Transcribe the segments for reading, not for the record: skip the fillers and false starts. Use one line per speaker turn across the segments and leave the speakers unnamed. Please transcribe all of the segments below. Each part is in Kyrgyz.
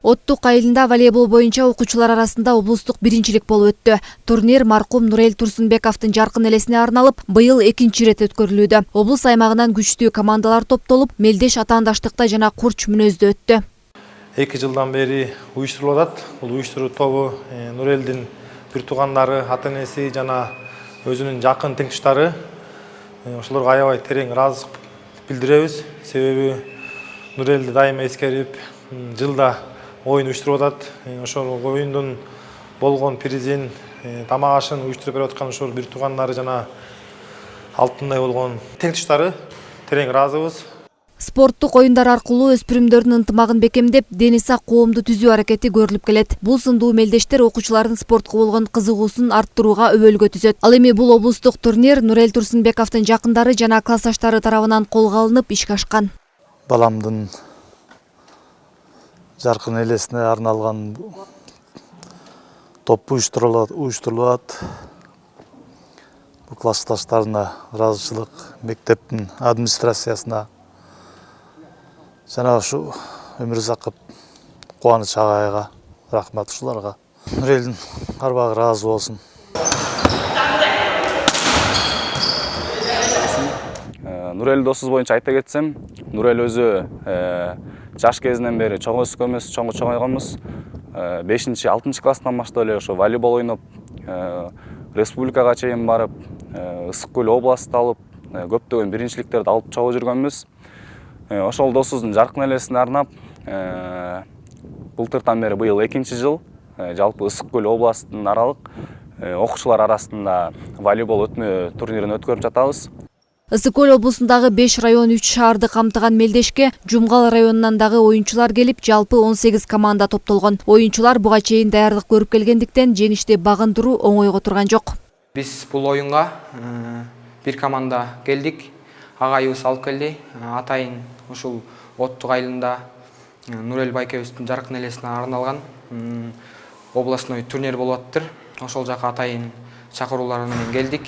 Оттук айылында волейбол боюнча окуучулар арасында облустук биринчилик болуп өттү. Турнир маркум Нурел Турсунбековдун жаркын элесине арналып, быйыл экинчи ирет өткөрүлүүдө. Облус аймагынан күчтүү командалар топтолуп, мелдеш атаандаштыкта жана курч мүнөздө өттү.
2 жылдан бери уюштурулуп атат. Бул уюштуруу тобу Нурелдин бир туугандары, ата-энеси жана өзүнүн жакын теңдештери. Ошолорго аябай терең ыраазычылык билдиребиз. Себеби Нурелди дайыма эскерип, жылда оюн уюштуруп атат. Ошол оюндун болгон призин, тамак ашын уюштуруп берип аткан ошол бир туугандары жана алтындай болгон теңдештери терең ыраазыбыз.
Спорттук оюндар аркылуу өспүрүмдөрдүн ынтымагын бекемдеп, дени сак коомду түзүү аракети көрүлүп келет. Бул сындуу мелдештер окуучулардын спортко болгон кызыгуусун арттырууга өбөлгө түзөт. Ал эми бул облустук турнир Нурел Турсунбековдун жакындары жана классташтары тарабынан колго алынып ишке ашкан.
Баламдын жаркын элесине арналган топ уюштурулат. Бул классташтарына ыраазычылык, мектептин администрациясына жана ушу Өмүрзаков Кубаныч агайга рахмат ушуларга. Нурелдин арбагы ыраазы болсун.
Нурел досубуз боюнча айта кетсем, Нурел өзү жаш кезинен бери чоң өскөнбүз, чоңойгонбуз. 5-6 класстан баштап эле ошо волейбол ойноп, республикага чейин барып, Ысык Көл областты алып, көптөгөн биринчиликтерди алып чогуу жүргөнбүз. Ошол досубуздун жаркын элесине арнап, былтыртан бери быйыл экинчи жыл жалпы Ысык Көл областынын аралык окуучулар арасында волейбол өтмө турнирин өткөрүп жатабыз.
Ысык Көл облусундагы 5 район 3 шаарды камтыган мелдешке Жумгал районунан дагы оюнчулар келип, жалпы 18 команда топтолгон. Оюнчулар буга чейин даярдык көрүп келгендиктен жеңишти багындыруу оңойго турган жок.
Биз бул оюнга бир команда келдик. Агайыбыз алып келди. Атайын ушул Оттук айылында Нурел байкебиздин жаркын элесине арналган областной турнир болуп аттыр. Ошол жака атайын чакыруулар менен келдик.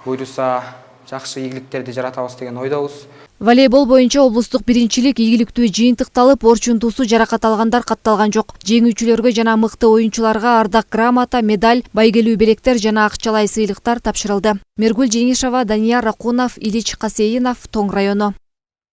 Буйруса жакшы ийгиликтерди жаратабыз деген ойдобуз.
Волейбол боюнча облустук биринчилик ийгиликтүү жыйынтыкталып, орчунтуусу жаракат алгандар катталган жок. Жеңүүчүлөргө жана мыкты оюнчуларга ардак грамота, медаль, байгелүү белектер жана акчалай сыйлыктар тапшырылды. Мергүл Жеңишова, Данияр Ракунов, Илич Касейинов, Тоң району.